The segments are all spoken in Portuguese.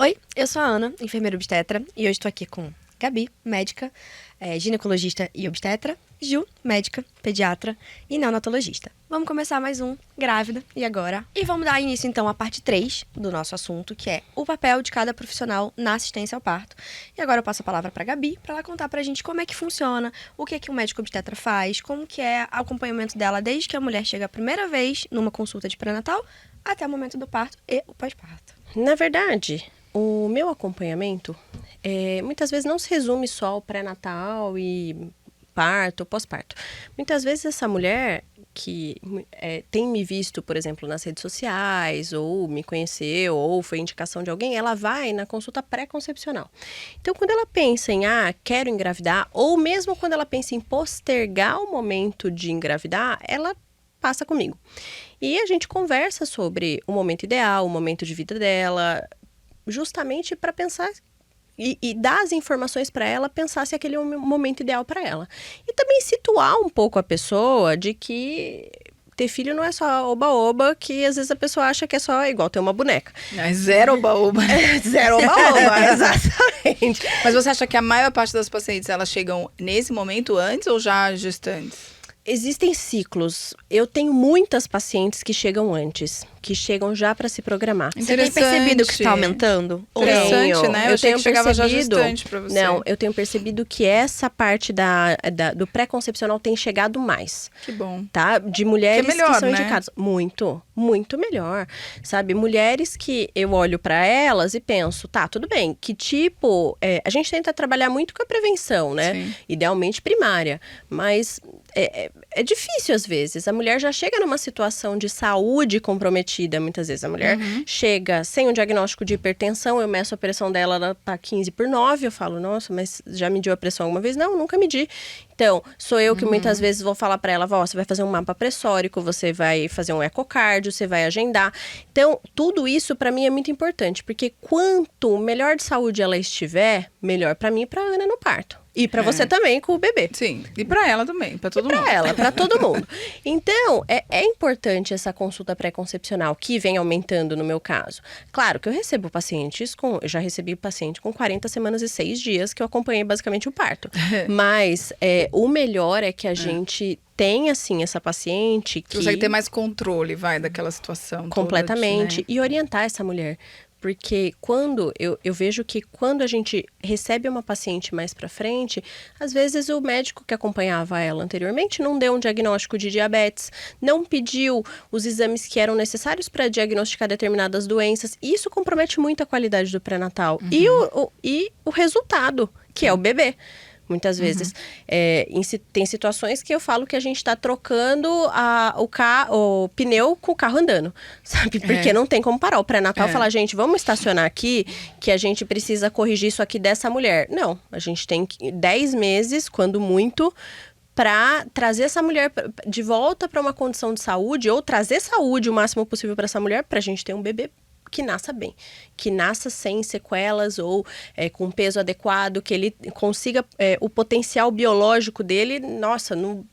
Oi, eu sou a Ana, enfermeira obstetra, e hoje estou aqui com Gabi, médica, ginecologista e obstetra, Ju, médica, pediatra e neonatologista. Vamos começar mais um Grávida e Agora. E vamos dar início então à parte 3 do nosso assunto, que é o papel de cada profissional na assistência ao parto. E agora eu passo a palavra para a Gabi, para ela contar pra gente como é que funciona, o que é que o médico obstetra faz, como que é o acompanhamento dela desde que a mulher chega a primeira vez numa consulta de pré-natal até o momento do parto e o pós-parto. Na verdade, o meu acompanhamento muitas vezes não se resume só ao pré-natal e parto, pós-parto. Muitas vezes essa mulher que tem me visto, por exemplo, nas redes sociais, ou me conheceu, ou foi indicação de alguém, ela vai na consulta pré-concepcional. Então, quando ela pensa em, quero engravidar, ou mesmo quando ela pensa em postergar o momento de engravidar, ela passa comigo. E a gente conversa sobre o momento ideal, o momento de vida dela, justamente para pensar e dar as informações para ela, pensar se aquele é o momento ideal para ela. E também situar um pouco a pessoa de que ter filho não é só oba-oba, que às vezes a pessoa acha que é só igual ter uma boneca. É zero oba-oba. Zero oba-oba, exatamente. Mas você acha que a maior parte das pacientes, elas chegam nesse momento antes ou já gestantes? Existem ciclos. Eu tenho muitas pacientes que chegam antes, que chegam já para se programar. Você tem percebido que está aumentando? Interessante, né? Eu tenho que chegava já percebido, gestante pra você. Não, eu tenho percebido que essa parte do pré-concepcional tem chegado mais. Que bom. Tá? De mulheres que, melhor, são né? indicadas. Muito, muito melhor. Sabe? Mulheres que eu olho para elas e penso, tá, tudo bem, que tipo... a gente tenta trabalhar muito com a prevenção, né? Sim. Idealmente primária. Mas é difícil às vezes. A mulher já chega numa situação de saúde comprometida, muitas vezes. A mulher chega sem um diagnóstico de hipertensão, eu meço a pressão dela, ela tá 15/9, eu falo, nossa, mas já mediu a pressão alguma vez? Não, nunca medi. Então, sou eu que muitas vezes vou falar para ela, você vai fazer um mapa pressórico, você vai fazer um ecocardio, você vai agendar. Então, tudo isso para mim é muito importante, porque quanto melhor de saúde ela estiver, melhor para mim e pra Ana no parto. E para você também com o bebê. Sim, e pra ela também, pra todo mundo. Para ela, para todo mundo. Então, é importante essa consulta pré-concepcional, que vem aumentando no meu caso. Claro que eu recebo pacientes eu já recebi paciente com 40 semanas e 6 dias, que eu acompanhei basicamente o parto. Mas o melhor é que a gente tem, assim, essa paciente que... Consegue ter mais controle, daquela situação. Completamente. Toda, né? E orientar essa mulher. Porque quando eu vejo que quando a gente recebe uma paciente mais pra frente, às vezes o médico que acompanhava ela anteriormente não deu um diagnóstico de diabetes, não pediu os exames que eram necessários para diagnosticar determinadas doenças. E isso compromete muito a qualidade do pré-natal. E o resultado, que é o bebê. Muitas vezes. Tem situações que eu falo que a gente está trocando o pneu com o carro andando, sabe? Porque não tem como parar. O pré-natal fala, gente, vamos estacionar aqui, que a gente precisa corrigir isso aqui dessa mulher. Não, a gente tem 10 meses, quando muito, para trazer essa mulher de volta para uma condição de saúde, ou trazer saúde o máximo possível para essa mulher, para a gente ter um bebê que nasça bem, que nasça sem sequelas ou com peso adequado, que ele consiga o potencial biológico dele, nossa, no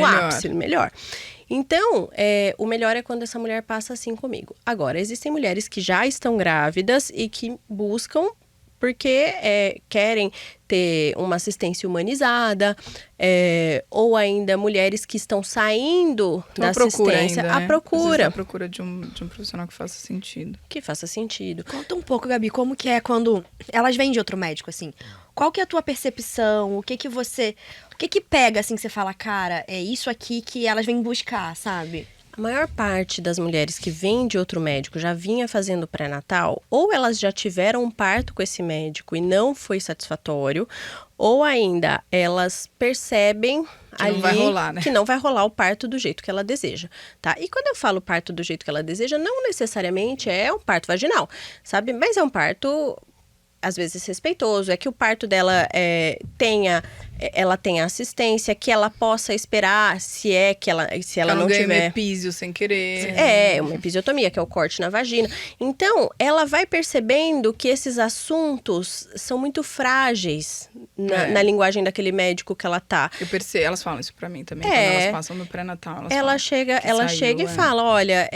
ápice, melhor. Então, o melhor é quando essa mulher passa assim comigo. Agora, existem mulheres que já estão grávidas e que buscam porque querem ter uma assistência humanizada, ou ainda mulheres que estão saindo da assistência ainda, né? à procura. À procura de um profissional que faça sentido. Que faça sentido. Conta um pouco, Gabi, como que é quando elas vêm de outro médico, assim. Qual que é a tua percepção? O que que pega, assim, que você fala, cara, é isso aqui que elas vêm buscar, sabe? A maior parte das mulheres que vêm de outro médico já vinha fazendo pré-natal, ou elas já tiveram um parto com esse médico e não foi satisfatório, ou ainda elas percebem não vai rolar, né? Que não vai rolar o parto do jeito que ela deseja, tá? E quando eu falo parto do jeito que ela deseja, não necessariamente é um parto vaginal, sabe? Mas é um parto, às vezes, respeitoso. É que o parto dela ela tenha assistência, que ela possa esperar se ela não ganha tiver... um epísio sem querer. Uma episiotomia, que é o corte na vagina. Então, ela vai percebendo que esses assuntos são muito frágeis na linguagem daquele médico que ela tá. Eu percebo, elas falam isso pra mim também, quando elas passam no pré-natal. Ela chega e fala, olha,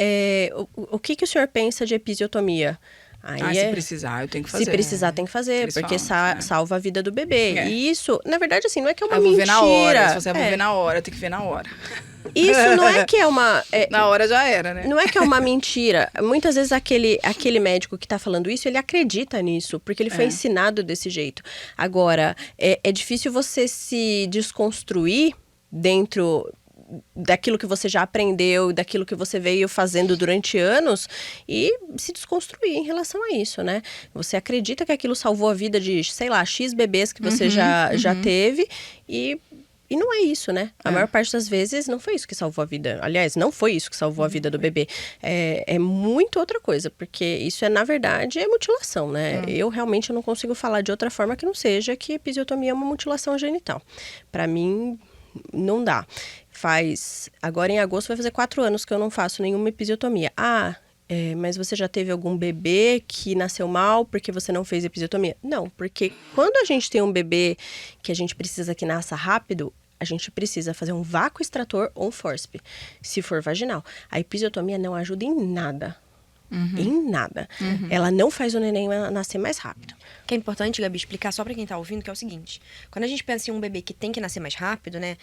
o que o senhor pensa de episiotomia? Aí se precisar, eu tenho que fazer. Se precisar, tem que fazer, Eles porque falam, né? salva a vida do bebê. É. E isso, na verdade, assim, não é que é uma Eu vou mentira. ver na hora. Se você vai ver na hora, tem que ver na hora. Isso não é que é uma... Na hora já era, né? Não é que é uma mentira. Muitas vezes aquele médico que tá falando isso, ele acredita nisso, porque ele foi ensinado desse jeito. Agora, é difícil você se desconstruir dentro daquilo que você já aprendeu, daquilo que você veio fazendo durante anos e se desconstruir em relação a isso, né? Você acredita que aquilo salvou a vida de, sei lá, X bebês que você já teve e não é isso, né? A maior parte das vezes não foi isso que salvou a vida. Aliás, não foi isso que salvou a vida do bebê. É muito outra coisa, porque isso na verdade, mutilação, né? Eu realmente não consigo falar de outra forma que não seja que episiotomia é uma mutilação genital. Pra mim, não dá. Agora em agosto vai fazer 4 anos que eu não faço nenhuma episiotomia. Mas você já teve algum bebê que nasceu mal porque você não fez episiotomia? Não, porque quando a gente tem um bebê que a gente precisa que nasça rápido, a gente precisa fazer um vácuo extrator ou um fórceps, se for vaginal. A episiotomia não ajuda em nada. Em nada. Ela não faz o neném nascer mais rápido. O que é importante, Gabi, explicar só pra quem tá ouvindo, que é o seguinte. Quando a gente pensa em um bebê que tem que nascer mais rápido, né?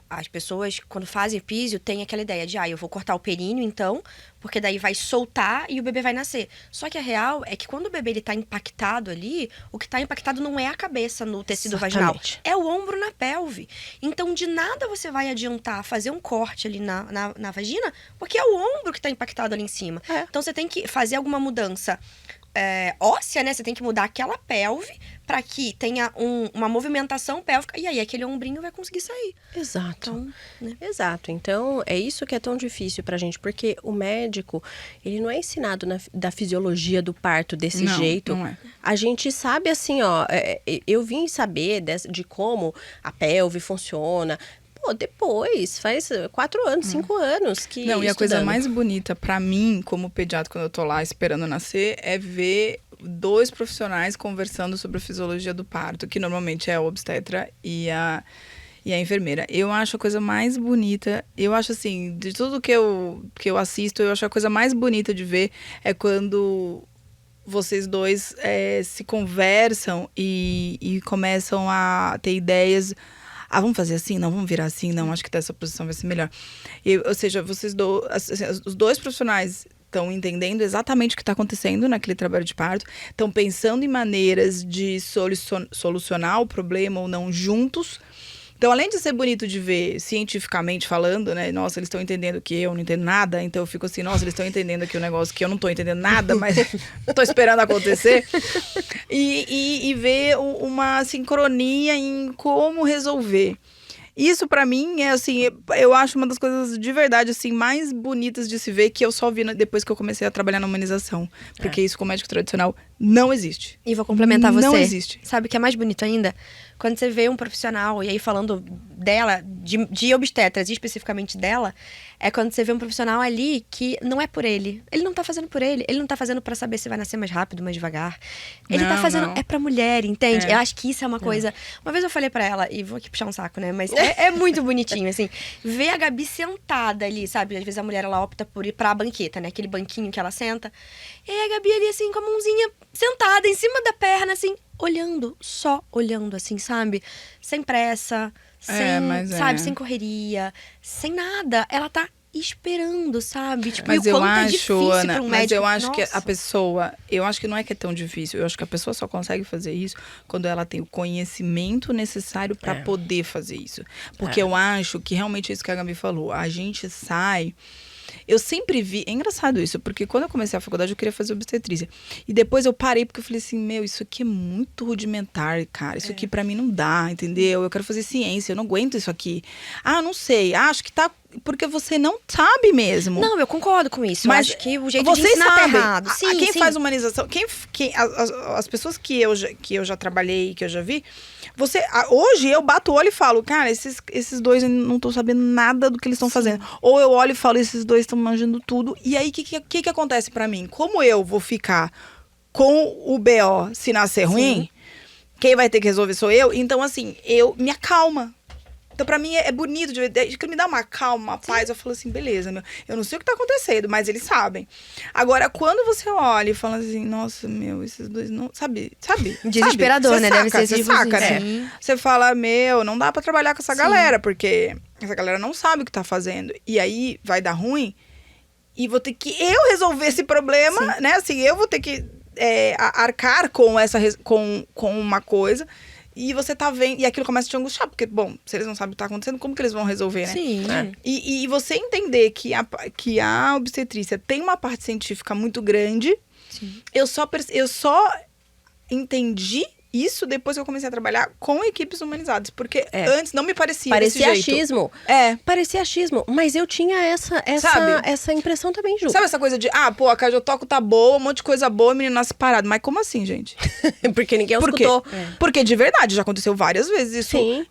As pessoas, quando fazem epísio, têm aquela ideia de, eu vou cortar o períneo, então, porque daí vai soltar e o bebê vai nascer. Só que a real é que quando o bebê ele tá impactado ali, o que tá impactado não é a cabeça no tecido vaginal, é o ombro na pelve. Então, de nada você vai adiantar fazer um corte ali na vagina, porque é o ombro que tá impactado ali em cima. Então, você tem que fazer alguma mudança óssea, né? Você tem que mudar aquela pelve para que tenha uma movimentação pélvica e aí aquele ombrinho vai conseguir sair. Exato. Então, né? Exato. Então, é isso que é tão difícil pra gente, porque o médico, ele não é ensinado da fisiologia do parto desse jeito. Não é. A gente sabe assim, eu vim saber de como a pelve funciona. Depois, faz 4 anos, 5 anos que Não, e a coisa estudando. mais bonita pra mim, como pediatra, quando eu tô lá esperando nascer, é ver 2 profissionais conversando sobre a fisiologia do parto, que normalmente é a obstetra e a enfermeira. Eu acho a coisa mais bonita, eu acho assim, de tudo que eu assisto, eu acho a coisa mais bonita de ver é quando vocês dois se conversam e começam a ter ideias. Vamos fazer assim? Não, vamos virar assim? Não, acho que dessa posição vai ser melhor. Ou seja, os 2 profissionais estão entendendo exatamente o que está acontecendo naquele trabalho de parto, estão pensando em maneiras de solucionar o problema ou não juntos. Então, além de ser bonito de ver cientificamente falando, né? Nossa, eles estão entendendo que eu não entendo nada. Então, eu fico assim, nossa, eles estão entendendo aqui um negócio que eu não estou entendendo nada, mas estou esperando acontecer. E ver uma sincronia em como resolver. Isso, pra mim, é assim, eu acho uma das coisas de verdade, assim, mais bonitas de se ver, que eu só vi depois que eu comecei a trabalhar na humanização. Porque isso com médico tradicional não existe. E vou complementar você. Não existe. Sabe o que é mais bonito ainda? Quando você vê um profissional, e aí falando dela, de obstetras, especificamente dela, é quando você vê um profissional ali que não é por ele. Ele não tá fazendo por ele. Ele não tá fazendo pra saber se vai nascer mais rápido, mais devagar. Ele tá fazendo, é pra mulher, entende? Eu acho que isso é uma coisa... Uma vez eu falei pra ela, e vou aqui puxar um saco, né? Mas é muito bonitinho, assim. Ver a Gabi sentada ali, sabe? Às vezes a mulher, ela opta por ir pra banqueta, né? Aquele banquinho que ela senta. E a Gabi ali, assim, com a mãozinha sentada em cima da perna, assim, olhando, só olhando, assim, sabe? Sem pressa, sabe? Sem correria, sem nada. Ela tá esperando, sabe? Tipo, Mas e o eu quanto é acho, difícil Ana, pra um mas médico. eu acho que a Nossa. pessoa, eu acho que não é que é tão difícil, eu acho que a pessoa só consegue fazer isso quando ela tem o conhecimento necessário pra poder fazer isso. Porque eu acho que realmente é isso que a Gabi falou, a gente sai... Eu sempre vi... É engraçado isso, porque quando eu comecei a faculdade eu queria fazer obstetrícia. E depois eu parei porque eu falei assim, isso aqui é muito rudimentar, cara. Isso aqui pra mim não dá, entendeu? Eu quero fazer ciência, eu não aguento isso aqui. Não sei, acho que tá... Porque você não sabe mesmo. Não, eu concordo com isso. Mas eu acho que o jeito de vocês ensinar tá sabem, errado. Sim, quem sim. faz humanização, as pessoas que eu já trabalhei, que eu já vi, hoje eu bato o olho e falo, cara, esses 2 eu não tô sabendo nada do que eles estão fazendo. Ou eu olho e falo, esses 2 estão manjando tudo. E aí, o que acontece pra mim? Como eu vou ficar com o BO se nascer ruim, quem vai ter que resolver sou eu. Então, assim, eu me acalma. Então, pra mim, é bonito de ver. Que me dá uma calma, uma paz. Eu falo assim, beleza, meu. Eu não sei o que tá acontecendo, mas eles sabem. Agora, quando você olha e fala assim, nossa, meu, esses dois não... Sabe? Desesperador, Sabe? né? Você Deve ser você tipo saca, assim, né? sim. Você fala, meu, não dá pra trabalhar com essa Sim. galera, porque essa galera não sabe o que tá fazendo. E aí, vai dar ruim. E vou ter que eu resolver esse problema, né? Assim, eu vou ter que arcar com com uma coisa. E você tá vendo... E aquilo começa a te angustiar. Porque, bom, se eles não sabem o que tá acontecendo, como que eles vão resolver, né? Sim. E você entender que a obstetrícia tem uma parte científica muito grande. Sim. Eu só entendi isso depois que eu comecei a trabalhar com equipes humanizadas. Porque antes não me parecia desse Parecia jeito. achismo. Parecia achismo. Mas eu tinha essa impressão também, Ju. Sabe essa coisa de, pô, a Cardiotoco tá boa, um monte de coisa boa, o menino nasce parado. Mas como assim, gente? Porque ninguém Por quê? escutou. Porque de verdade, já aconteceu várias vezes isso. Sim.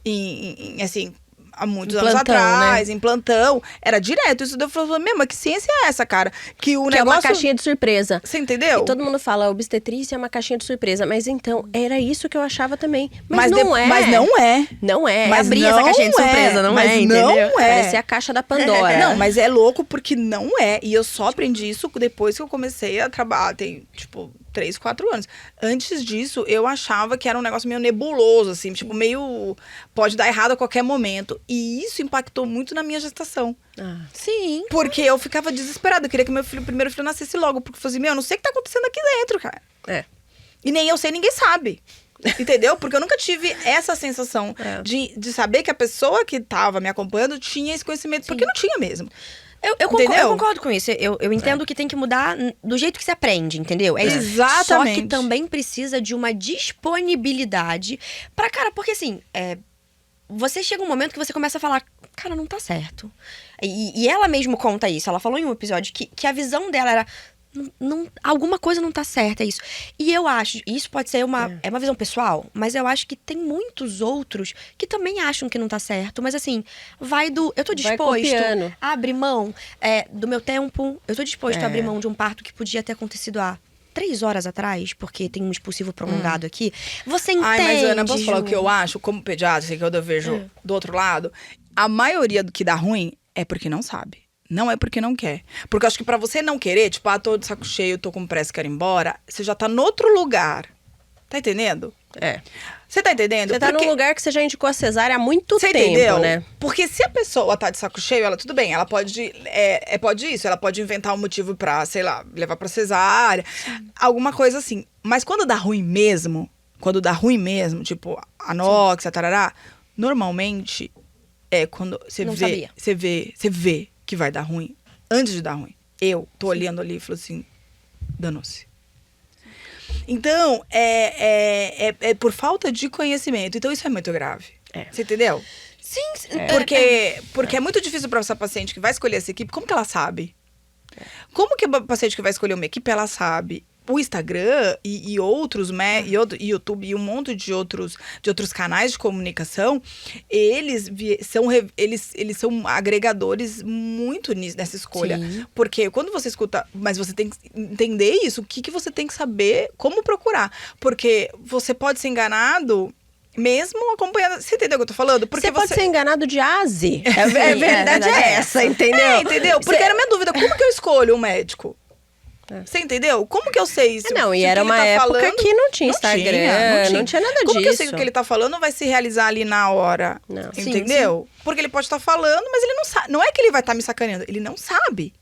Assim, há muitos Em anos plantão, atrás, em plantão. Era direto. Isso daí eu falei, meu, mas que ciência é essa, cara? Que o Que negócio... é uma caixinha de surpresa. Você entendeu? E todo mundo fala, obstetrícia é uma caixinha de surpresa. Mas então, era isso que eu achava também. Mas não é. Mas não é. Não é. Mas abrir não essa caixinha de surpresa, não mas é, entendeu? não é. Parecia a caixa da Pandora. Não, mas é louco porque não é. E eu só aprendi isso depois que eu comecei a trabalhar. Tem, 3, 4 anos. Antes disso, eu achava que era um negócio meio nebuloso, assim. Tipo, meio... Pode dar errado a qualquer momento. E isso impactou muito na minha gestação. Sim. Porque eu ficava desesperada. Eu queria que meu primeiro filho nascesse logo. Porque eu falei assim, meu, eu não sei o que tá acontecendo aqui dentro, cara. E nem eu sei, ninguém sabe. Entendeu? Porque eu nunca tive essa sensação de saber que a pessoa que tava me acompanhando tinha esse conhecimento. Porque não tinha mesmo. Eu concordo com isso. Eu entendo que tem que mudar do jeito que se aprende, entendeu? É isso. Exatamente. Só que também precisa de uma disponibilidade pra, cara, porque assim, você chega um momento que você começa a falar, cara, não tá certo. E ela mesmo conta isso. Ela falou em um episódio que a visão dela era, alguma coisa não tá certa, é isso. E eu acho, isso pode ser uma visão pessoal, mas eu acho que tem muitos outros que também acham que não tá certo. Mas assim, eu tô disposto a abrir mão do meu tempo. Eu tô disposto a abrir mão de um parto que podia ter acontecido há 3 horas atrás, porque tem um expulsivo prolongado aqui. Você entende, mas Ana, posso falar o Ju? que eu acho, como pediatra, assim, que eu vejo do outro lado? A maioria do que dá ruim é porque não sabe. Não é porque não quer. Porque eu acho que pra você não querer, tipo, tô de saco cheio, tô com pressa, quero ir embora, você já tá noutro lugar. Tá entendendo? Você tá entendendo? Você tá num lugar que você já indicou a cesárea há muito tempo, entendeu? né? Porque se a pessoa tá de saco cheio, ela, tudo bem, ela pode... pode isso, ela pode inventar um motivo pra, sei lá, levar pra cesárea. Alguma coisa assim. Mas quando dá ruim mesmo, tipo, anóxia, tarará, normalmente quando você vê que vai dar ruim, antes de dar ruim. Eu tô olhando ali e falo assim, danou-se. Então, é por falta de conhecimento. Então, isso é muito grave. Você entendeu? Sim. Porque é muito difícil para essa paciente que vai escolher essa equipe. Como que ela sabe? Como que a paciente que vai escolher uma equipe, ela sabe? O Instagram e outros, e YouTube e um monte de outros canais de comunicação, eles são agregadores muito nessa escolha. Sim. Porque quando você escuta, mas você tem que entender isso, o que você tem que saber, como procurar. Porque você pode ser enganado mesmo acompanhando. Você entendeu o que eu tô falando? Porque você pode ser enganado de A a Z. A verdade é essa, entendeu? Entendeu? Porque era a minha dúvida, como que eu escolho um médico? Você entendeu? Como que eu sei se Não, se e o era que ele uma tá época falando, que não tinha Instagram, não tinha nada disso. Como que eu sei que o que ele tá falando vai se realizar ali na hora? Não. Entendeu? Porque ele pode estar falando, mas ele não sabe. Não é que ele vai estar me sacaneando, ele não sabe.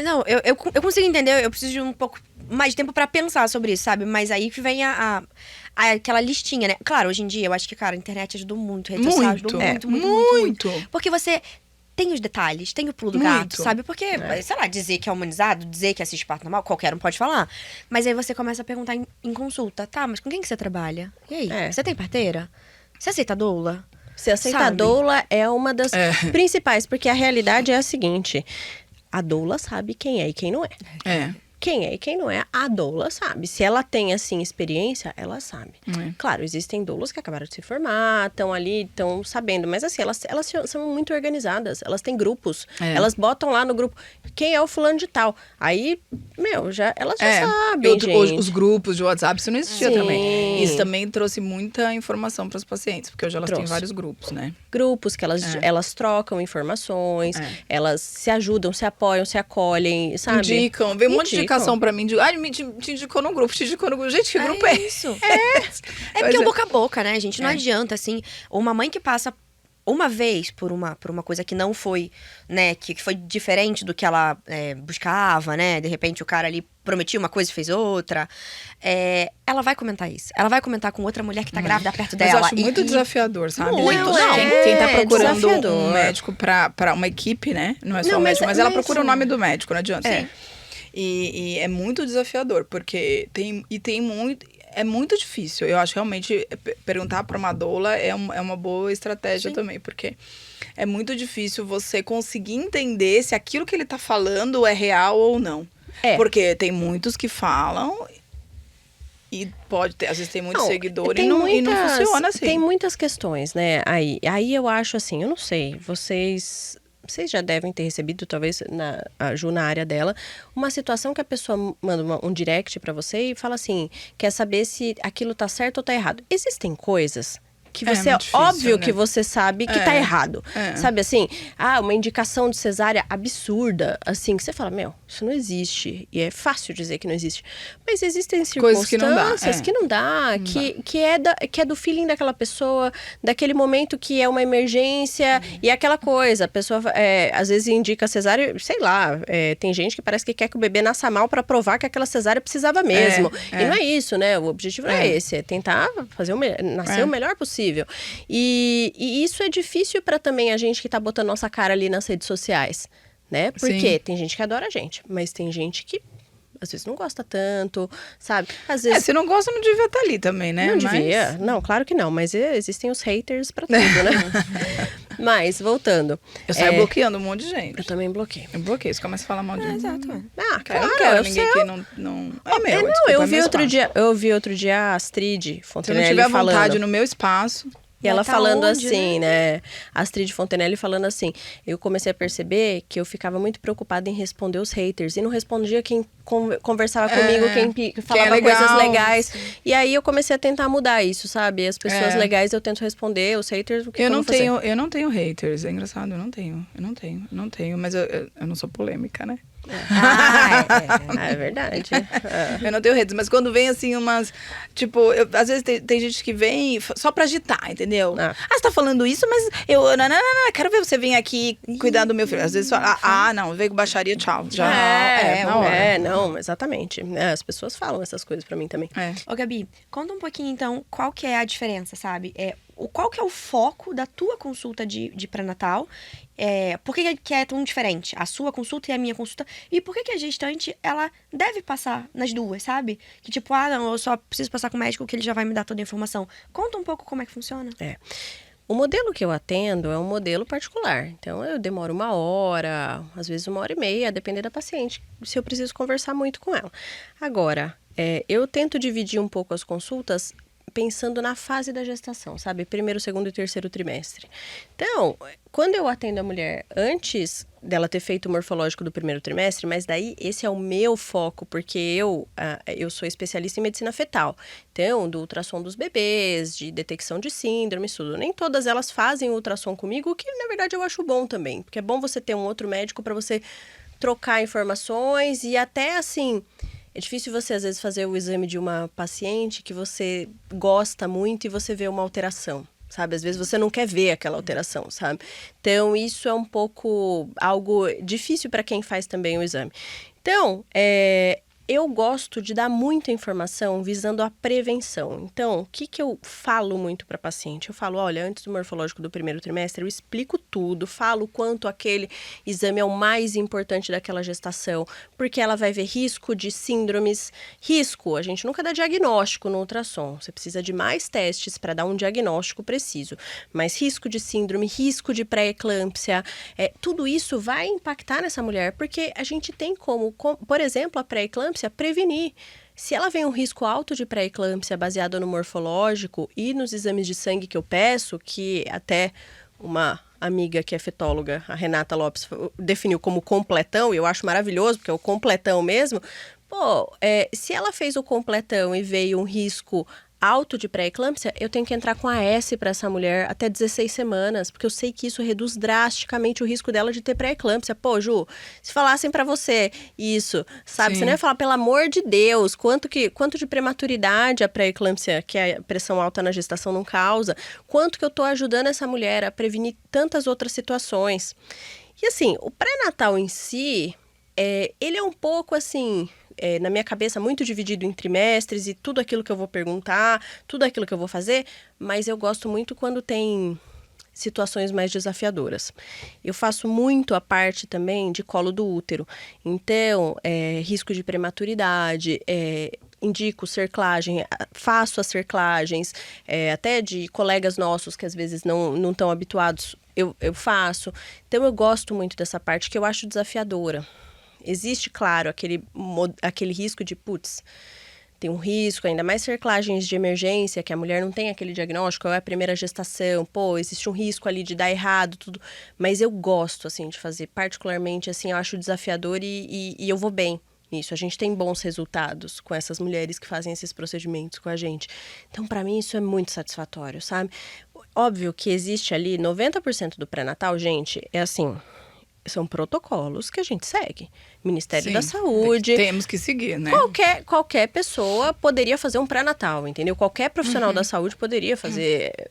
Não, eu consigo entender, eu preciso de um pouco mais de tempo pra pensar sobre isso, sabe? Mas aí que vem aquela listinha, né? Claro, hoje em dia, eu acho que, cara, a internet ajudou muito, a rede social ajudou muito. Porque você tem os detalhes, tem o pulo do gato, sabe? Porque, sei lá, dizer que é humanizado, dizer que assiste parto normal, qualquer um pode falar. Mas aí você começa a perguntar em consulta, tá, mas com quem que você trabalha? E aí, você tem parteira? Você aceita doula? Se aceita a doula é uma das principais, porque a realidade é a seguinte: a doula sabe quem é e quem não é. quem é e quem não é, a doula sabe. Se ela tem, assim, experiência, ela sabe. Claro, existem doulas que acabaram de se formar, estão ali, estão sabendo. Mas, assim, elas são muito organizadas. Elas têm grupos. Elas botam lá no grupo, quem é o fulano de tal. Aí, elas já sabem, gente. Os grupos de WhatsApp, isso não existia Sim. também. Isso também trouxe muita informação para os pacientes, porque hoje elas têm vários grupos, né? Grupos que elas trocam informações, elas se ajudam, se apoiam, se acolhem, sabe? Indicam, vem um monte de indicação pra mim. Te indicou no grupo, te indicou no grupo. Gente, que grupo é isso? É porque é o boca a boca, né, gente? Não adianta, assim, uma mãe que passa uma vez por uma coisa que não foi, né, que foi diferente do que ela buscava, né? De repente o cara ali prometia uma coisa e fez outra. Ela vai comentar isso. Ela vai comentar com outra mulher que tá grávida perto dela. Mas eu acho muito desafiador, sabe? Muito, Quem tá procurando desafiador. um médico pra uma equipe, né? Não é só um médico, mas ela procura o nome do médico, não adianta. E é muito desafiador, porque tem muito... É muito difícil. Eu acho realmente perguntar para uma doula é uma boa estratégia também, porque é muito difícil você conseguir entender se aquilo que ele tá falando é real ou não. Porque tem muitos que falam e pode ter, às vezes tem muito seguidor e não funciona assim. Tem muitas questões, né? Aí eu acho assim, eu não sei, vocês já devem ter recebido, talvez, a Ju na área dela, uma situação que a pessoa manda um direct pra você e fala assim, quer saber se aquilo tá certo ou tá errado. Existem coisas que você, difícil, óbvio, né? que você sabe que tá errado. Sabe assim? Uma indicação de cesárea absurda, assim, que você fala, isso não existe. E é fácil dizer que não existe. Mas existem circunstâncias que não dá, que é do feeling daquela pessoa, daquele momento que é uma emergência, e aquela coisa, a pessoa às vezes indica cesárea, sei lá, tem gente que parece que quer que o bebê nasça mal pra provar que aquela cesárea precisava mesmo. E não é isso, né? O objetivo não é esse, é tentar fazer nascer o melhor possível. E isso é difícil para também a gente que tá botando nossa cara ali nas redes sociais, né? Porque tem gente que adora a gente, mas tem gente que às vezes não gosta tanto, sabe? Às vezes... se não gosta, não devia estar ali também, né? Não devia. Não, claro que não, mas existem os haters pra tudo, né? Mas, voltando. Eu saio bloqueando um monte de gente. Eu também bloqueio. Eu bloqueio, você começa a falar mal de mim. Exato. Eu não quero ninguém que não... eu vi outro dia a Astrid Fontenelle se eu não tiver falando. vontade no meu espaço... E ela tá falando onde, assim, né? A Astrid Fontenelle falando assim, eu comecei a perceber que eu ficava muito preocupada em responder os haters. E não respondia quem conversava comigo, quem falava coisas legais. E aí eu comecei a tentar mudar isso, sabe? As pessoas legais eu tento responder, os haters, o que eu não tenho haters, é engraçado, eu não tenho. Mas eu não sou polêmica, né? É verdade. Eu não tenho redes, mas quando vem assim umas... Tipo, às vezes tem gente que vem só pra agitar, entendeu? Você tá falando isso, mas eu... Não, quero ver você vir aqui cuidar do meu filho. Às vezes fala, não, veio com baixaria, tchau. Já não, exatamente. As pessoas falam essas coisas pra mim também. Ô, Gabi, conta um pouquinho, então, qual que é a diferença, sabe? Qual que é o foco da tua consulta de pré-natal? Por que é tão diferente? A sua consulta e a minha consulta? E por que a gestante, ela deve passar nas duas, sabe? Que tipo, não, eu só preciso passar com o médico que ele já vai me dar toda a informação. Conta um pouco como é que funciona. O modelo que eu atendo é um modelo particular. Então, eu demoro 1 hora, às vezes 1h30, a depender da paciente, se eu preciso conversar muito com ela. Agora, eu tento dividir um pouco as consultas pensando na fase da gestação, sabe? 1º, 2º e 3º trimestre. Então, quando eu atendo a mulher antes dela ter feito o morfológico do 1º trimestre, mas daí esse é o meu foco, porque eu sou especialista em medicina fetal. Então, do ultrassom dos bebês, de detecção de síndromes, tudo. Nem todas elas fazem ultrassom comigo, o que na verdade eu acho bom também, porque é bom você ter um outro médico para você trocar informações e até assim... É difícil você, às vezes, fazer o exame de uma paciente que você gosta muito e você vê uma alteração, sabe? Às vezes você não quer ver aquela alteração, sabe? Então, isso é um pouco algo difícil para quem faz também o exame. Então, eu gosto de dar muita informação visando a prevenção. Então, o que eu falo muito para paciente? Eu falo, olha, antes do morfológico do 1º trimestre, eu explico tudo, falo o quanto aquele exame é o mais importante daquela gestação, porque ela vai ver risco de síndromes. Risco, a gente nunca dá diagnóstico no ultrassom, você precisa de mais testes para dar um diagnóstico preciso. Mas risco de síndrome, risco de pré-eclâmpsia, tudo isso vai impactar nessa mulher, porque a gente tem como, por exemplo, a pré-eclâmpsia pré-eclâmpsia, prevenir. Se ela vem um risco alto de pré-eclâmpsia baseado no morfológico e nos exames de sangue que eu peço, que até uma amiga que é fetóloga, a Renata Lopes, definiu como completão, e eu acho maravilhoso, porque é o completão mesmo. Pô, se ela fez o completão e veio um risco alto de pré-eclâmpsia, eu tenho que entrar com AS para essa mulher até 16 semanas, porque eu sei que isso reduz drasticamente o risco dela de ter pré-eclâmpsia. Pô, Ju, se falassem para você isso, sabe? Sim. Você não ia falar, pelo amor de Deus, quanto de prematuridade a pré-eclâmpsia, que a pressão alta na gestação não causa, quanto que eu tô ajudando essa mulher a prevenir tantas outras situações. E assim, o pré-natal em si, ele é um pouco assim... na minha cabeça, muito dividido em trimestres e tudo aquilo que eu vou perguntar, tudo aquilo que eu vou fazer, mas eu gosto muito quando tem situações mais desafiadoras. Eu faço muito a parte também de colo do útero. Então, risco de prematuridade, indico cerclagem, faço as cerclagens, até de colegas nossos que às vezes não estão habituados, eu faço. Então, eu gosto muito dessa parte que eu acho desafiadora. Existe, claro, aquele risco de, tem um risco, ainda mais cerclagens de emergência, que a mulher não tem aquele diagnóstico, é a primeira gestação, existe um risco ali de dar errado, tudo. Mas eu gosto, assim, de fazer, particularmente, assim, eu acho desafiador e eu vou bem nisso. A gente tem bons resultados com essas mulheres que fazem esses procedimentos com a gente. Então, para mim, isso é muito satisfatório, sabe? Óbvio que existe ali, 90% do pré-natal, gente, é assim... São protocolos que a gente segue. Ministério da Saúde. Temos que seguir, né? Qualquer pessoa poderia fazer um pré-natal, entendeu? Qualquer profissional da saúde poderia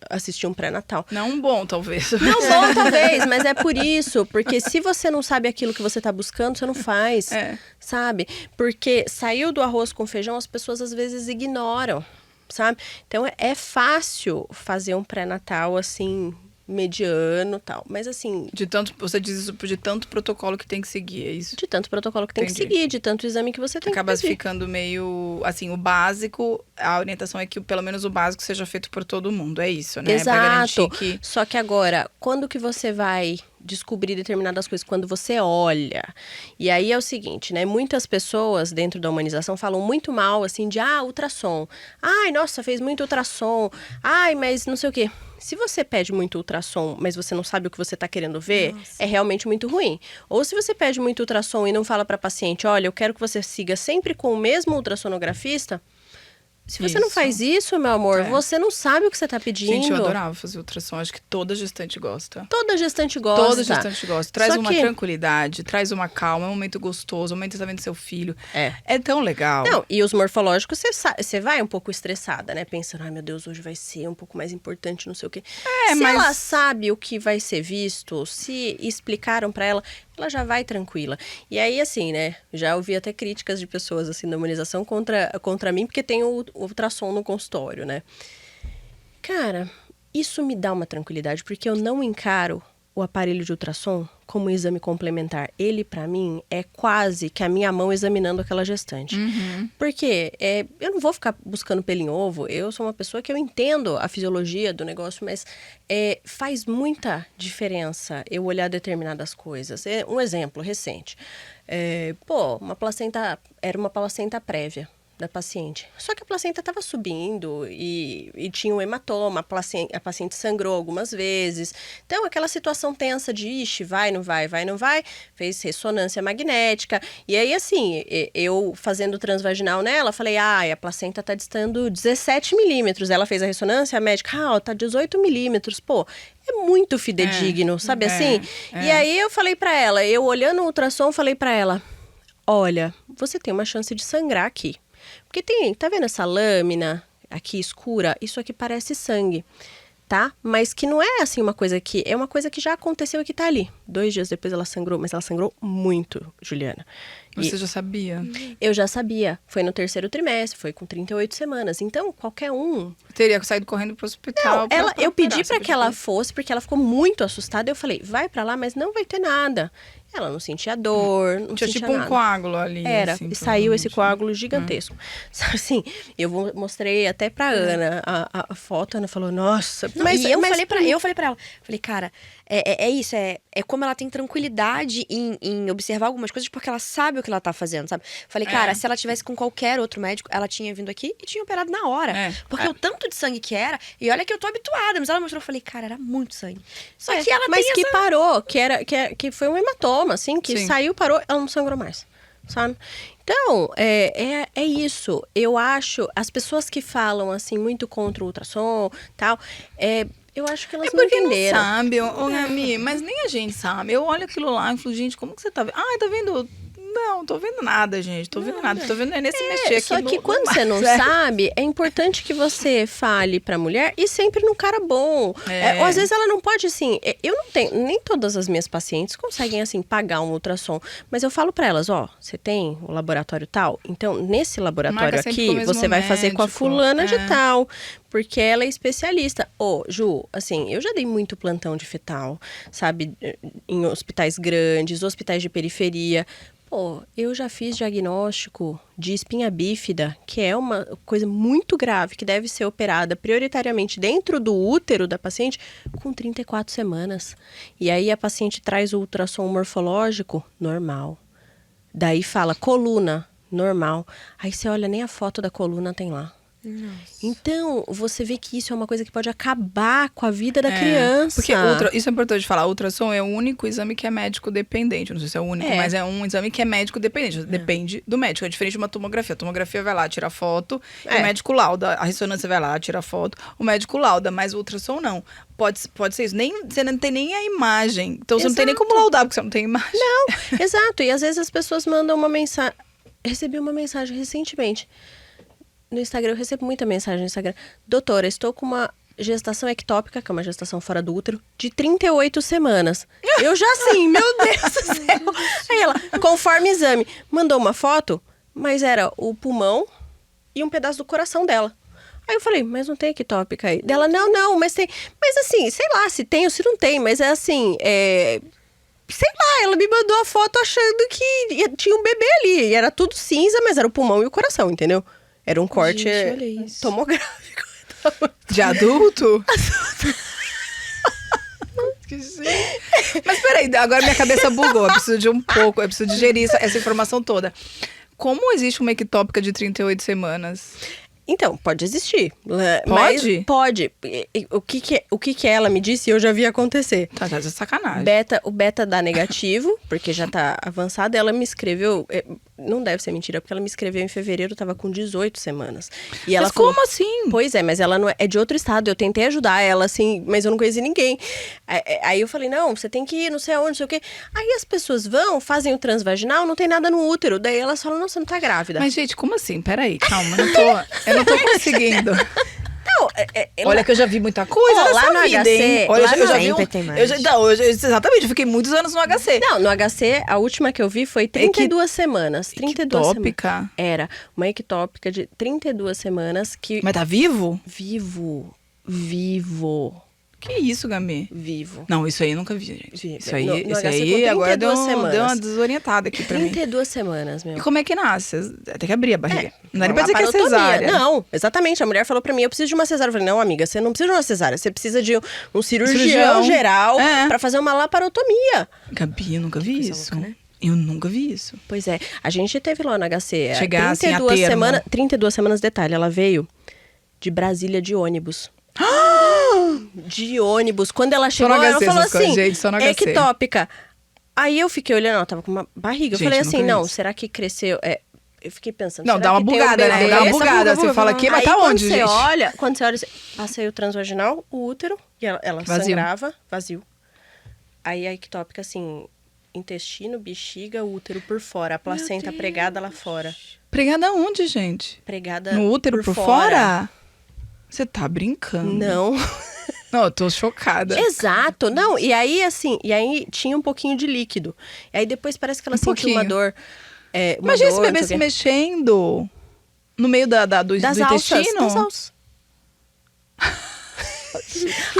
assistir um pré-natal. Não bom, talvez. Não bom, talvez, mas é por isso. Porque se você não sabe aquilo que você está buscando, você não faz, sabe? Porque saiu do arroz com feijão, as pessoas às vezes ignoram, sabe? Então, é fácil fazer um pré-natal, assim... mediano e tal, mas assim... Você diz isso de tanto protocolo que tem que seguir, é isso? De tanto protocolo que tem que seguir, de tanto exame que você tem Acaba que fazer. ficando meio, assim, o básico, a orientação é que pelo menos o básico seja feito por todo mundo, é isso, né? Exato, pra garantir que... Só que agora, quando que você vai descobrir determinadas coisas? Quando você olha. E aí é o seguinte, né? Muitas pessoas dentro da humanização falam muito mal, assim, de ultrassom. Ai, nossa, fez muito ultrassom. Ai, mas não sei o quê. Se você pede muito ultrassom, mas você não sabe o que você está querendo ver, é realmente muito ruim. Ou se você pede muito ultrassom e não fala para a paciente, olha, eu quero que você siga sempre com o mesmo ultrassonografista, se você não faz isso, meu amor, você não sabe o que você está pedindo. Gente, eu adorava fazer ultrassom. Acho que toda gestante gosta. Toda gestante gosta. Toda gestante gosta. Traz uma tranquilidade, traz uma calma, é um momento gostoso, um momento que você tá vendo seu filho. É tão legal. Não, e os morfológicos, você vai um pouco estressada, né? Pensando, ai meu Deus, hoje vai ser um pouco mais importante, não sei o quê. Se ela sabe o que vai ser visto, se explicaram pra ela, ela já vai tranquila. E aí, assim, né, já ouvi até críticas de pessoas, assim, da humanização contra mim, porque tem o ultrassom no consultório, né. Cara, isso me dá uma tranquilidade, porque eu não encaro o aparelho de ultrassom como um exame complementar. Ele, pra mim, é quase que a minha mão examinando aquela gestante. Porque eu não vou ficar buscando pelo em ovo. Eu sou uma pessoa que eu entendo a fisiologia do negócio, mas faz muita diferença eu olhar determinadas coisas. Um exemplo recente. Era uma placenta prévia da paciente. Só que a placenta estava subindo e tinha um hematoma, a paciente sangrou algumas vezes. Então, aquela situação tensa de, ixi, vai, não vai, fez ressonância magnética. E aí, assim, eu fazendo transvaginal nela, falei, a placenta tá distando 17 milímetros. Ela fez a ressonância, a médica, tá 18 milímetros. É muito fidedigno, sabe assim? E aí, eu falei pra ela, eu olhando o ultrassom, falei pra ela, olha, você tem uma chance de sangrar aqui. Porque tá vendo essa lâmina aqui escura? Isso aqui parece sangue, tá? Mas que não é assim uma coisa que... É uma coisa que já aconteceu e que tá ali. 2 dias depois ela sangrou, mas ela sangrou muito, Juliana. Você já sabia? Eu já sabia. Foi no 3º trimestre, foi com 38 semanas. Então, qualquer um... Teria saído correndo pro hospital. Não, eu pedi pra que ela fosse, porque ela ficou muito assustada. Eu falei, vai pra lá, mas não vai ter nada. Ela não sentia dor, não Tinha sentia tipo um nada. coágulo ali. Era, assim, e saiu esse provavelmente. coágulo gigantesco. Assim, mostrei até pra Ana a foto, a Ana falou, nossa. Não, e eu falei pra ela, falei, cara, é isso, é como ela tem tranquilidade em observar algumas coisas, porque ela sabe o que ela tá fazendo, sabe? Falei, cara, se ela tivesse com qualquer outro médico, ela tinha vindo aqui e tinha operado na hora. Porque o tanto de sangue que era, e olha que eu tô habituada, mas ela mostrou, eu falei, cara, era muito sangue. Só que ela mas tem que essa... parou, que foi um hematoma, assim, que Sim. saiu, parou, ela não sangrou mais, sabe? Então, é isso. Eu acho, as pessoas que falam, assim, muito contra o ultrassom, tal, eu acho que elas não Porque não entenderam. sabe, ô Gami, mas nem a gente sabe. Eu olho aquilo lá e falo, gente, como que você tá vendo? Ah, tá vendo? Não, tô vendo nada, gente. Tô vendo nada. Tô vendo é nesse mexer aqui. Só que quando você não sabe, é importante que você fale pra mulher e sempre num cara bom. Ou às vezes ela não pode, assim... Eu não tenho... Nem todas as minhas pacientes conseguem, assim, pagar um ultrassom. Mas eu falo pra elas, ó, você tem o laboratório tal? Então, nesse laboratório Marca sempre aqui, com o mesmo você vai fazer com a médico. fulana de tal. Porque ela é especialista. Ô, Ju, assim, eu já dei muito plantão de fetal, sabe? Em hospitais grandes, hospitais de periferia. Pô, eu já fiz diagnóstico de espinha bífida, que é uma coisa muito grave, que deve ser operada prioritariamente dentro do útero da paciente com 34 semanas. E aí a paciente traz o ultrassom morfológico, normal. Daí fala coluna, normal. Aí você olha, nem a foto da coluna tem lá. Nossa. Então, você vê que isso é uma coisa que pode acabar com a vida da criança. Porque isso é importante falar, o ultrassom é o único exame que é médico dependente. Não sei se é o único, mas é um exame que é médico dependente. Depende do médico. É diferente de uma tomografia. A tomografia vai lá, tira foto, o médico lauda. A ressonância vai lá, tira foto, o médico lauda. Mas o ultrassom não. Pode ser isso. Você não tem nem a imagem. Então, você não tem nem como laudar, porque você não tem imagem. Não, exato. E às vezes as pessoas mandam uma mensagem. Recebi uma mensagem recentemente. No Instagram, eu recebo muita mensagem no Instagram. Doutora, estou com uma gestação ectópica, que é uma gestação fora do útero, de 38 semanas. Eu já assim, meu Deus do céu. Aí ela, conforme exame, mandou uma foto, mas era o pulmão e um pedaço do coração dela. Aí eu falei, mas não tem ectópica aí? Dela, não, mas tem. Mas assim, sei lá, se tem ou se não tem, mas é assim, sei lá, ela me mandou a foto achando que tinha um bebê ali. E era tudo cinza, mas era o pulmão e o coração, entendeu? Era um corte tomográfico. De adulto? Mas peraí, agora minha cabeça bugou. Eu preciso de um pouco, eu preciso digerir essa informação toda. Como existe uma ectópica de 38 semanas? Então, pode existir. Pode? Mas pode. O que ela me disse, eu já vi acontecer. Tá de sacanagem. O beta dá negativo, porque já tá avançado. Ela me escreveu... Não deve ser mentira, porque ela me escreveu em fevereiro, tava com 18 semanas. E ela Mas falou, como assim? Pois é, mas ela não é de outro estado. Eu tentei ajudar ela, assim, mas eu não conheci ninguém. Aí eu falei, não, você tem que ir, não sei aonde, não sei o quê. Aí as pessoas vão, fazem o transvaginal, não tem nada no útero. Daí elas falam, não, você não tá grávida. Mas, gente, como assim? Peraí, calma, eu não tô conseguindo. Não, Olha que eu já vi muita coisa nessa lá no vida, HC, hein? Olha, lá eu já vi sempre tem mais. exatamente, eu fiquei muitos anos no HC. Não, no HC, a última que eu vi foi 32 semanas. 32 Ectópica? semanas. Era uma ectópica de 32 semanas que... Mas tá vivo? Vivo. Que isso, Gami? Vivo. Não, isso aí eu nunca vi, gente. Vivo. Isso aí, No isso HC aí com agora deu 32 semanas. uma desorientada aqui pra mim. 32 semanas, meu. E como é que nasce? Tem que abrir a barriga. Não dá nem Uma pra dizer que é laparotomia. cesárea. Não, exatamente. A mulher falou pra mim, eu preciso de uma cesárea. Eu falei, não, amiga, você não precisa de uma cesárea. Você precisa de um cirurgião geral pra fazer uma laparotomia. Gabi, eu nunca vi Coisa isso. louca, né? Eu nunca vi isso. Pois é. A gente teve lá no HC. Chegar assim a 32 termo. semanas. 32 semanas, detalhe. Ela veio de Brasília de ônibus. De ônibus. Quando ela chegou, no ela HC, falou essas coisas, assim, gente, só no HC. ectópica. Aí eu fiquei olhando, ela tava com uma barriga. Eu Gente, falei nunca assim, vi não, isso. será que cresceu? Eu fiquei pensando, Não, será dá uma que tem bugada, um né? bebê? Dá uma Essa bugada. Você fala aqui, mas Aí, tá quando onde, você gente? olha, quando você olha, passei o transvaginal, o útero, e ela Vazio. sangrava, vazio. Aí a ectópica, assim, intestino, bexiga, útero por fora, a placenta pregada lá fora. Pregada onde, gente? Pregada No útero por fora? Você tá brincando? Não. Não, eu tô chocada. Exato. Não, e aí, assim, tinha um pouquinho de líquido. E aí depois parece que ela sentiu uma pouquinho. dor. Imagina esse dor, bebê não sei se o quê. mexendo no meio do Das alças, intestino. das alças.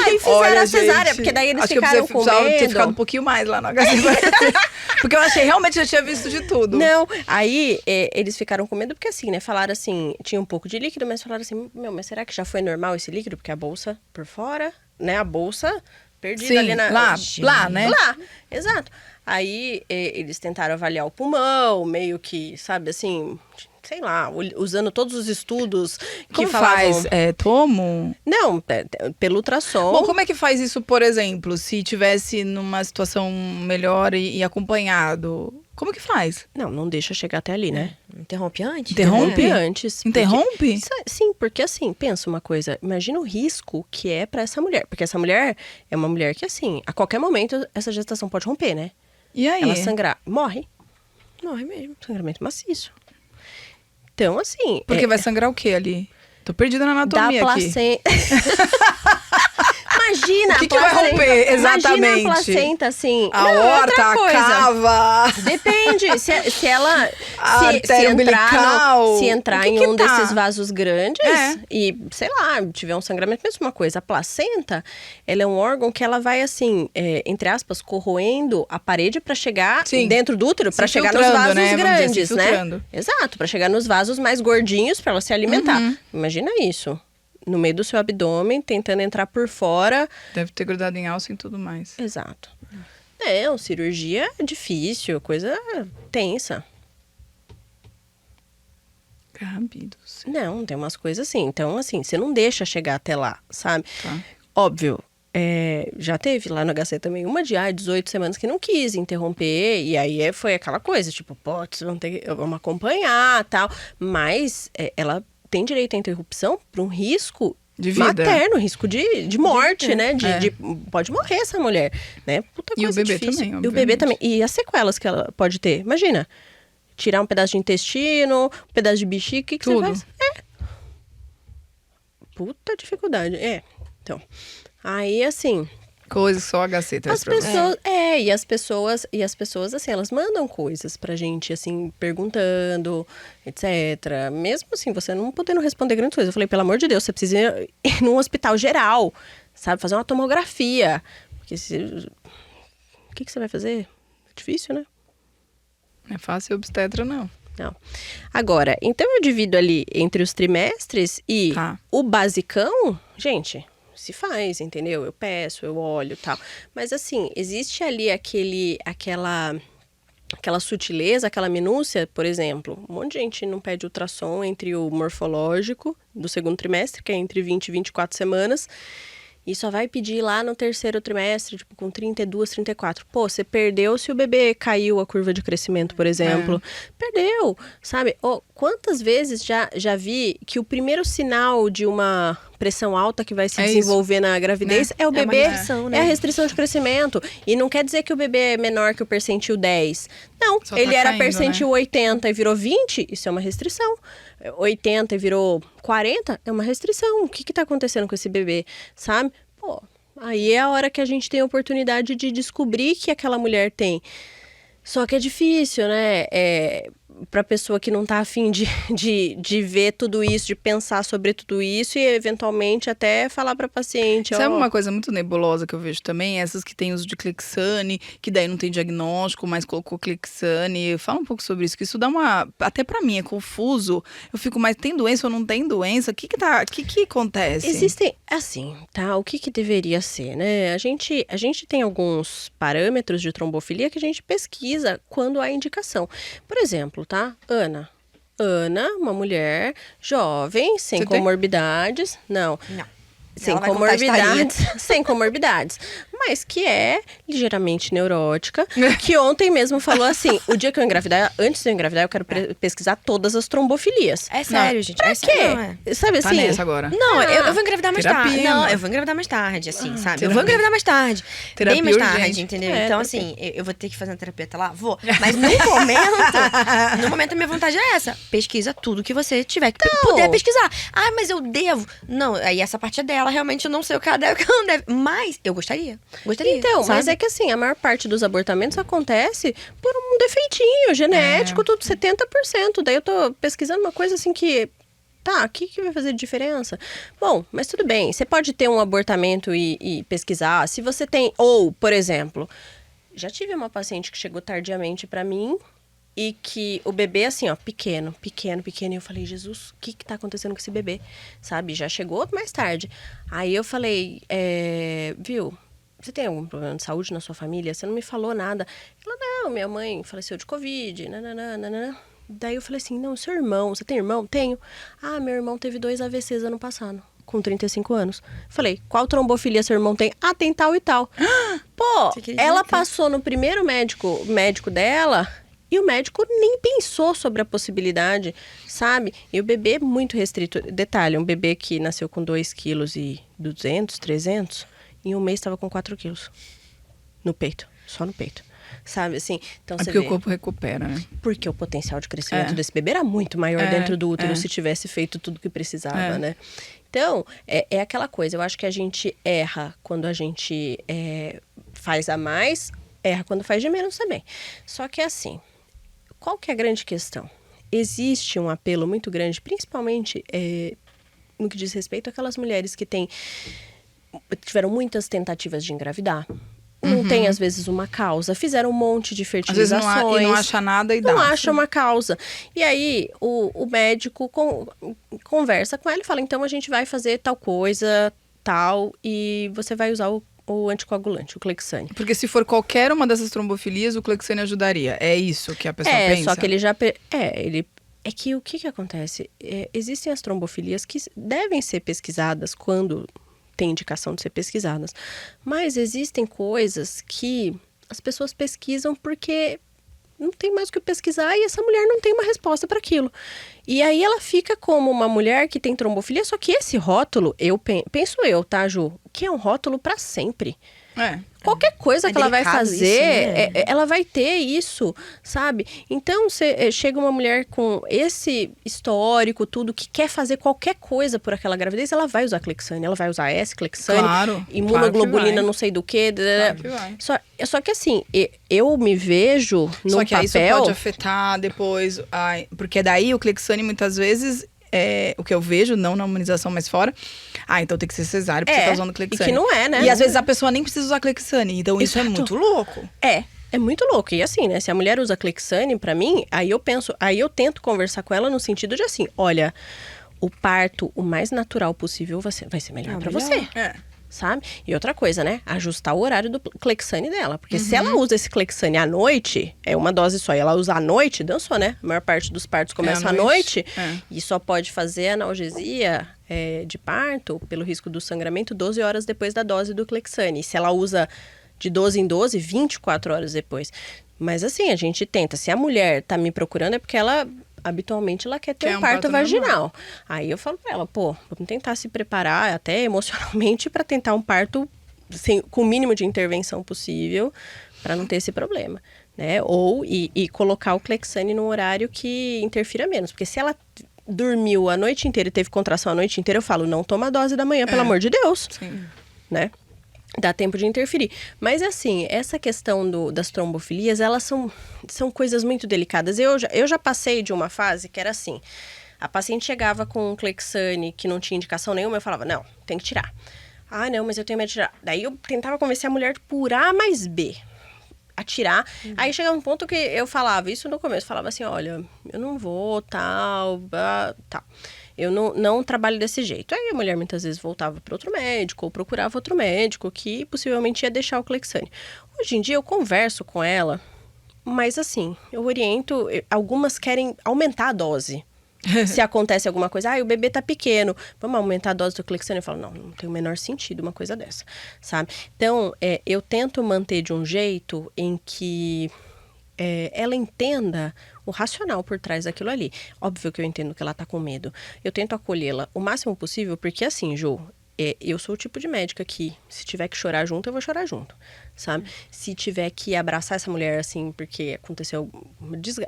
Aí fizeram a cesárea, porque daí eles acho ficaram que com eu precisava ter medo. ficado um pouquinho mais lá no HC. Porque eu achei, realmente, já tinha visto de tudo. Não, aí eles ficaram com medo porque assim, né, falaram assim, tinha um pouco de líquido, mas falaram assim, mas será que já foi normal esse líquido? Porque a bolsa por fora, né, a bolsa perdida Sim, ali na... lá, né? Lá, exato. Aí eles tentaram avaliar o pulmão, meio que, sabe, assim, sei lá, usando todos os estudos que Como falavam... faz? Tomo? Não, pelo ultrassom. Bom, como é que faz isso, por exemplo, se tivesse numa situação melhor e acompanhado? Como que faz? Não deixa chegar até ali, né? Interrompe antes? Interrompe? Antes. Interrompe? Sim, porque assim, pensa uma coisa. Imagina o risco que é pra essa mulher. Porque essa mulher é uma mulher que, assim, a qualquer momento essa gestação pode romper, né? E aí? Ela sangrar. Morre. Morre mesmo. Sangramento maciço. Então, assim... Porque vai sangrar o quê ali? Tô perdida na anatomia da aqui. placenta... Imagina O que a que vai placenta. romper, exatamente? Imagina a placenta, assim. A Não, horta, outra a coisa. cava... Depende, se ela A se artéria umbilical. se entrar O que em que um tá? desses vasos grandes É. e, sei lá, tiver um sangramento, mesma coisa. A placenta, ela é um órgão que ela vai, assim, entre aspas, corroendo a parede para chegar Sim. dentro do útero, para Se chegar nos filtrando, vasos né? Vamos dizer, grandes, se né? filtrando. Exato, para chegar nos vasos mais gordinhos para ela se alimentar. Uhum. Imagina isso. No meio do seu abdômen, tentando entrar por fora. Deve ter grudado em alça e tudo mais. Exato. Não, cirurgia é difícil, coisa tensa. Gabi do céu. Não, tem umas coisas assim. Então, assim, você não deixa chegar até lá, sabe? Tá. Óbvio, já teve lá no HC também uma de 18 semanas que não quis interromper. E aí foi aquela coisa, tipo, putz, vamos acompanhar tal. Mas ela tem direito à interrupção por um risco De vida. materno, risco de morte, né? É. Pode morrer essa mulher, né? Puta E o coisa bebê difícil. também, E o obviamente. bebê também. E as sequelas que ela pode ter. Imagina, tirar um pedaço de intestino, um pedaço de bexiga, o que você Tudo. faz? Puta dificuldade. Então, aí assim... Coisa que só o HC traz As pra você. pessoas, e as pessoas, assim, elas mandam coisas pra gente, assim, perguntando, etc. Mesmo assim, você não podendo responder grandes coisas. Eu falei, pelo amor de Deus, você precisa ir num hospital geral, sabe? Fazer uma tomografia. Porque o que você vai fazer? É difícil, né? Não é fácil obstetra, não. Não. Agora, então eu divido ali entre os trimestres e Tá. o basicão, gente... se faz, entendeu? Eu peço, eu olho e tal. Mas assim, existe ali aquela sutileza, aquela minúcia, por exemplo. Um monte de gente não pede ultrassom entre o morfológico do segundo trimestre, que é entre 20 e 24 semanas, e só vai pedir lá no terceiro trimestre, tipo, com 32, 34. Pô, você perdeu se o bebê caiu a curva de crescimento, por exemplo. Perdeu, sabe? Quantas vezes já vi que o primeiro sinal de uma pressão alta que vai se desenvolver na gravidez é o uma bebê, restrição, né? é a restrição de crescimento. E não quer dizer que o bebê é menor que o percentil 10. Não, Só tá ele era caindo, percentil 80 e virou 20, isso é uma restrição. 80 e virou 40, é uma restrição. O que tá acontecendo com esse bebê, sabe? Pô, aí é a hora que a gente tem a oportunidade de descobrir que aquela mulher tem. Só que é difícil, né? Pra pessoa que não tá afim de ver tudo isso, de pensar sobre tudo isso e eventualmente até falar pra paciente, Sabe uma coisa muito nebulosa que eu vejo também? Essas que tem uso de Clexane, que daí não tem diagnóstico, mas colocou Clexane. Fala um pouco sobre isso, que isso dá uma... Até pra mim é confuso. Eu fico, mas tem doença ou não tem doença? O que acontece? Existem, assim, tá? O que deveria ser, né? A gente tem alguns parâmetros de trombofilia que a gente pesquisa quando há indicação. Por exemplo, tá? Ana, uma mulher jovem, sem Você tem? comorbidades. Não. Sem Ela vai contar a comorbidades, sem comorbidades, mas que é ligeiramente neurótica, que ontem mesmo falou assim, o dia que eu engravidar, antes de eu engravidar, eu quero pesquisar todas as trombofilias. É sério, gente. Pra é sério, não é? quê? Sabe Tá assim? nessa agora. Não, eu vou engravidar mais Terapia, tarde. Não, mano. eu vou engravidar mais tarde, assim, sabe? Eu terapia. vou engravidar mais tarde. Terapia Bem mais tarde, urgente. entendeu? É, Então, terapia. assim, eu vou ter que fazer uma terapia até lá? Vou. Mas no momento a minha vontade é essa. Pesquisa tudo que você tiver que puder pesquisar. Ah, mas eu devo. Não, aí essa parte é dela, realmente eu não sei o que ela deve, o que ela não deve. Mas eu gostaria. Então, sabe? mas é que assim, a maior parte dos abortamentos acontece por um defeitinho genético, tudo 70%. Daí eu tô pesquisando uma coisa assim que... Tá, o que vai fazer de diferença? Bom, mas tudo bem. Você pode ter um abortamento e pesquisar. Se você tem... Ou, por exemplo... já tive uma paciente que chegou tardiamente pra mim e que o bebê, assim, ó, pequeno. E eu falei, Jesus, o que tá acontecendo com esse bebê? Sabe? Já chegou mais tarde. Aí eu falei, viu, você tem algum problema de saúde na sua família? Você não me falou nada. Ela, não, minha mãe faleceu de Covid, nananana. Daí eu falei assim, não, seu irmão, você tem irmão? Tenho. Ah, meu irmão teve 2 AVCs ano passado, com 35 anos. Falei, qual trombofilia seu irmão tem? Ah, tem tal e tal. Pô, ela passou no primeiro médico dela e o médico nem pensou sobre a possibilidade, sabe? E o bebê é muito restrito. Detalhe, um bebê que nasceu com 2,2 kg, 300, em um mês estava com 4 quilos. No peito, só no peito. Sabe, assim, então você porque vê, o corpo recupera, né? porque o potencial de crescimento desse bebê era muito maior dentro do útero se tivesse feito tudo que precisava, né? Então, é aquela coisa, eu acho que a gente erra quando a gente faz a mais, erra quando faz de menos também. Só que assim, qual que é a grande questão? Existe um apelo muito grande, principalmente no que diz respeito àquelas mulheres que tiveram muitas tentativas de engravidar. Não tem, às vezes, uma causa. Fizeram um monte de fertilizações. Às vezes não acha nada e dá. Não acha uma causa. E aí, o médico conversa com ela e fala, então a gente vai fazer tal coisa, tal, e você vai usar o anticoagulante, o Clexane. Porque se for qualquer uma dessas trombofilias, o Clexane ajudaria. É isso que a pessoa pensa? Só que ele já... É que o que acontece? Existem as trombofilias que devem ser pesquisadas quando tem indicação de ser pesquisadas. Mas existem coisas que as pessoas pesquisam porque não tem mais o que pesquisar e essa mulher não tem uma resposta para aquilo. E aí ela fica como uma mulher que tem trombofilia, só que esse rótulo, penso eu, tá, Ju? Que é um rótulo para sempre. Qualquer coisa que ela vai fazer, isso, né? Ela vai ter isso, sabe? Então, chega uma mulher com esse histórico, tudo, que quer fazer qualquer coisa por aquela gravidez, ela vai usar Clexane, ela vai usar Clexane, imunoglobulina, não sei do que. Claro que vai. Só que assim, eu me vejo no Só que papel... aí isso pode afetar depois, porque daí o Clexane muitas vezes... o que eu vejo, não na imunização, mas fora. Então tem que ser cesárea, porque você tá usando Clexane. E que não é, né? E às vezes a pessoa nem precisa usar Clexane. Então isso é muito louco. É muito louco. E assim, né? Se a mulher usa Clexane, pra mim, aí eu tento conversar com ela no sentido de assim, olha, o parto o mais natural possível vai ser melhor pra você. Sabe? E outra coisa, né? Ajustar o horário do Clexane dela. Porque se ela usa esse Clexane à noite, é uma dose só, e ela usa à noite, dançou, né? A maior parte dos partos começa à noite. E só pode fazer analgesia de parto, pelo risco do sangramento, 12 horas depois da dose do Clexane. E se ela usa de 12 em 12, 24 horas depois. Mas assim, a gente tenta. Se a mulher tá me procurando, é porque ela... habitualmente ela quer ter um parto vaginal. Aí eu falo pra ela, vamos tentar se preparar até emocionalmente para tentar um parto com o mínimo de intervenção possível para não ter esse problema, né? Ou e colocar o Clexane no horário que interfira menos, porque se ela dormiu a noite inteira e teve contração a noite inteira, eu falo, não toma a dose da manhã, pelo amor de Deus. Sim. Né? Dá tempo de interferir. Mas, assim, essa questão das trombofilias, elas são coisas muito delicadas. Eu já passei de uma fase que era assim, a paciente chegava com um Clexane que não tinha indicação nenhuma, eu falava, não, tem que tirar. Ah, não, mas eu tenho medo de tirar. Daí eu tentava convencer a mulher por A mais B a tirar. Aí chegava um ponto que eu falava, isso no começo, falava assim, olha, eu não vou, tal. Eu não trabalho desse jeito. Aí a mulher muitas vezes voltava para outro médico ou procurava outro médico que possivelmente ia deixar o Clexane. Hoje em dia eu converso com ela, mas assim, eu oriento, algumas querem aumentar a dose. Se acontece alguma coisa, o bebê tá pequeno, vamos aumentar a dose do Clexane? Eu falo, não tem o menor sentido uma coisa dessa, sabe? Então, eu tento manter de um jeito em que ela entenda o racional por trás daquilo ali. Óbvio que eu entendo que ela tá com medo. Eu tento acolhê-la o máximo possível, porque assim, Ju, eu sou o tipo de médica que, se tiver que chorar junto, eu vou chorar junto, sabe? Se tiver que abraçar essa mulher, assim, porque aconteceu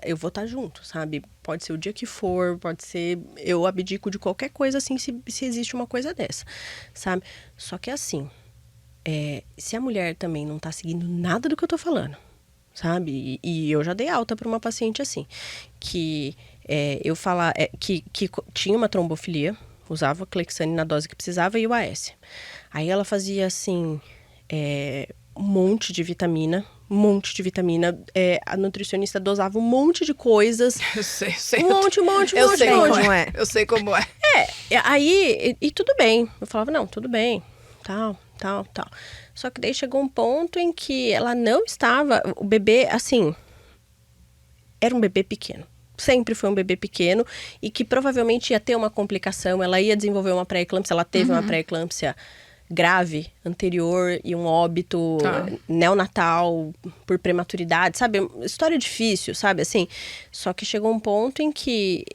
eu vou estar junto, sabe? Pode ser o dia que for, pode ser... Eu abdico de qualquer coisa, assim, se existe uma coisa dessa, sabe? Só que assim, se a mulher também não tá seguindo nada do que eu tô falando, sabe? E eu já dei alta para uma paciente assim, que que tinha uma trombofilia, usava Clexane na dose que precisava e o AS. Aí ela fazia assim, um monte de vitamina, um monte de vitamina. A nutricionista dosava um monte de coisas. Eu sei. Um monte. Eu sei monte. como é. Eu sei como é. Aí, e tudo bem. Eu falava, não, tudo bem. Tal. Só que daí chegou um ponto em que ela não estava... O bebê, assim... Era um bebê pequeno. Sempre foi um bebê pequeno. E que provavelmente ia ter uma complicação. Ela ia desenvolver uma pré-eclâmpsia. Ela teve uma pré-eclâmpsia grave anterior e um óbito neonatal por prematuridade, sabe? História difícil, sabe? Assim, só que chegou um ponto em que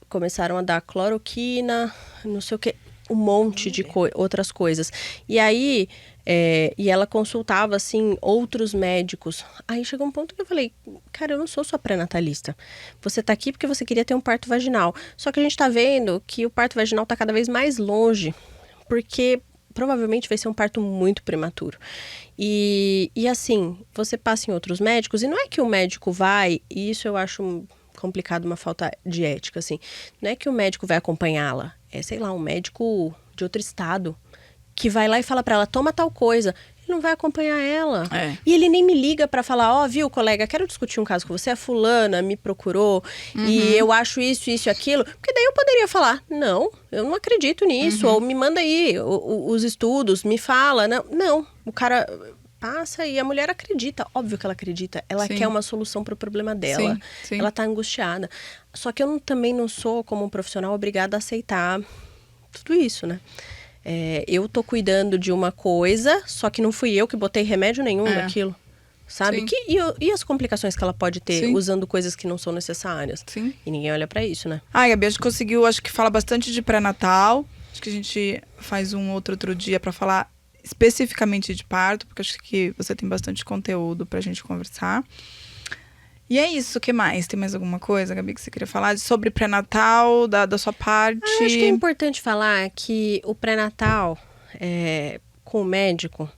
começaram a dar cloroquina, não sei o que, um monte de outras coisas. E aí, e ela consultava, assim, outros médicos. Aí chegou um ponto que eu falei, cara, eu não sou sua pré-natalista. Você tá aqui porque você queria ter um parto vaginal. Só que a gente tá vendo que o parto vaginal tá cada vez mais longe, porque provavelmente vai ser um parto muito prematuro. E assim, você passa em outros médicos, e não é que o médico vai, e isso eu acho complicado, uma falta de ética, assim. Não é que o médico vai acompanhá-la, sei lá, um médico de outro estado, que vai lá e fala pra ela, toma tal coisa. Ele não vai acompanhar ela. E ele nem me liga pra falar, viu, colega, quero discutir um caso com você, a fulana me procurou, e eu acho isso e aquilo. Porque daí eu poderia falar, não, eu não acredito nisso, ou me manda aí os estudos, me fala. Não, o cara passa e a mulher acredita, óbvio que ela acredita. Ela quer uma solução pro problema dela. Sim. Ela tá angustiada. Só que eu também não sou, como um profissional, obrigada a aceitar tudo isso, né? Eu tô cuidando de uma coisa, só que não fui eu que botei remédio nenhum naquilo, sabe? E as complicações que ela pode ter usando coisas que não são necessárias? Sim. E ninguém olha pra isso, né? Gabi, a gente conseguiu, acho que fala bastante de pré-natal. Acho que a gente faz um outro dia pra falar especificamente de parto, porque acho que você tem bastante conteúdo pra gente conversar. E é isso, o que mais? Tem mais alguma coisa, Gabi, que você queria falar sobre pré-natal, da sua parte? Acho que é importante falar que o pré-natal, com o médico,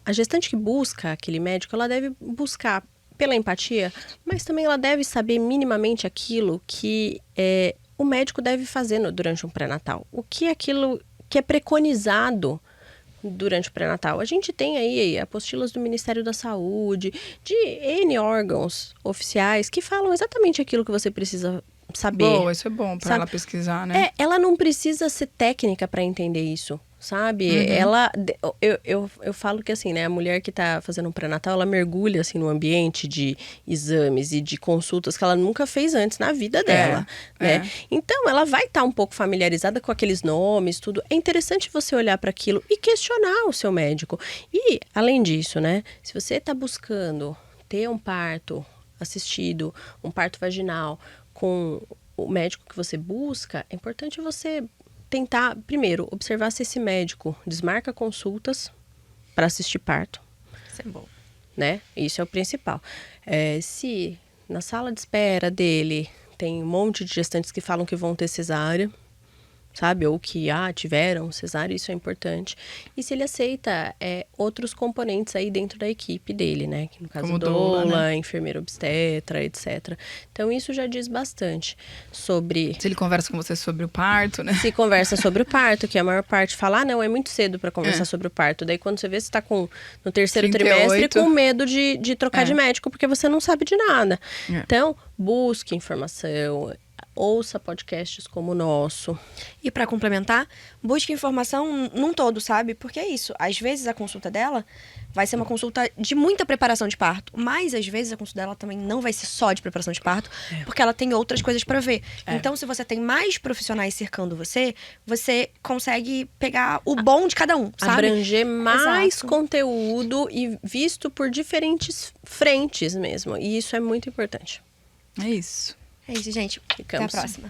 a gestante que busca aquele médico, ela deve buscar pela empatia, mas também ela deve saber minimamente aquilo que o médico deve fazer durante um pré-natal. O que é aquilo que é preconizado durante o pré-natal. A gente tem aí apostilas do Ministério da Saúde, de N órgãos oficiais que falam exatamente aquilo que você precisa saber. Boa, isso é bom para ela pesquisar, né? Ela não precisa ser técnica para entender isso, sabe? Eu falo que assim, né, a mulher que tá fazendo um pré-natal, ela mergulha assim no ambiente de exames e de consultas que ela nunca fez antes na vida dela, né? Então, ela vai estar um pouco familiarizada com aqueles nomes, tudo. É interessante você olhar para aquilo e questionar o seu médico. E, além disso, né, se você tá buscando ter um parto assistido, um parto vaginal com o médico que você busca, é importante você tentar, primeiro, observar se esse médico desmarca consultas para assistir parto. Isso é bom. Né? Isso é o principal. Se na sala de espera dele tem um monte de gestantes que falam que vão ter cesárea, sabe? Ou que tiveram cesárea, isso é importante. E se ele aceita outros componentes aí dentro da equipe dele, né? Que no caso, como doula, né? enfermeira obstetra, etc. Então, isso já diz bastante sobre... Se ele conversa com você sobre o parto, né? Se conversa sobre o parto, que a maior parte fala, não, é muito cedo para conversar sobre o parto. Daí, quando você vê, você tá no terceiro 38. trimestre com medo de trocar de médico, porque você não sabe de nada. Então, busque informação, ouça podcasts como o nosso. E para complementar, busque informação num todo, sabe? Porque é isso. Às vezes a consulta dela vai ser uma consulta de muita preparação de parto, mas às vezes a consulta dela também não vai ser só de preparação de parto, porque ela tem outras coisas para ver. Então, se você tem mais profissionais cercando você, você consegue pegar o bom de cada um, sabe? Abranger mais Exato. conteúdo e visto por diferentes frentes mesmo. E isso é muito importante. É isso. É isso, gente. Ficamos. Até a próxima.